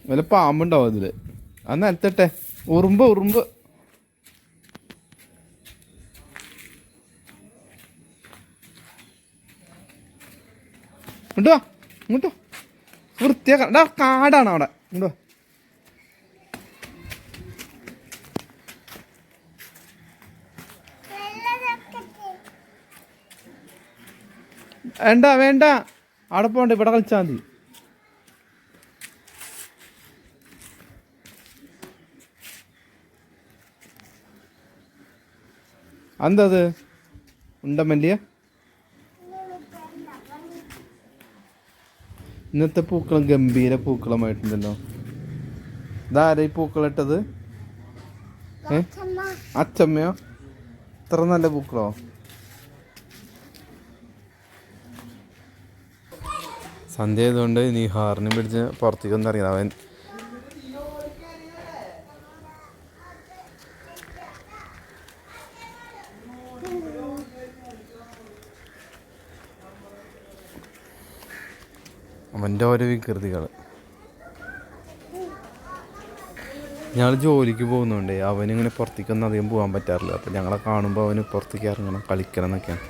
വല്ല പാമ്പുണ്ടാവും അതില്. അത് നിലത്തിട്ടെ. ഉറുമ്പ് ഉറുമ്പ്. ഇങ്ങോട്ടോ ഇങ്ങോട്ടോ. വൃത്തിയാക്കണ്ട. കാടാണ് അവിടെ. ഇങ്ങോട്ടോ. വേണ്ട വേണ്ട, അവിടെ പോണ്ട, ഇവിടെ കളിച്ചാൽ മതി. എന്താ അത് ഉണ്ടമല്ലിയ? ഇന്നത്തെ പൂക്കളം ഗംഭീര പൂക്കളമായിട്ടുണ്ടല്ലോ. ഇതാരാ ഈ പൂക്കളിട്ടത്? അച്ചമ്മയോ? ഇത്ര നല്ല പൂക്കളോ? സന്ധ്യ ആയതുകൊണ്ട് നിഹാറിനെ പിടിച്ച് പുറത്തേക്കൊന്നും അറിയാം. അവൻ്റെ ഓരോ വികൃതികൾ. ഞങ്ങൾ ജോലിക്ക് പോകുന്നുണ്ട്. അവനിങ്ങനെ പുറത്തേക്കൊന്നും അധികം പോകാൻ പറ്റാറില്ല. അപ്പോൾ ഞങ്ങളെ കാണുമ്പോൾ അവന് പുറത്തേക്ക് ഇറങ്ങണം, കളിക്കണം എന്നൊക്കെയാണ്.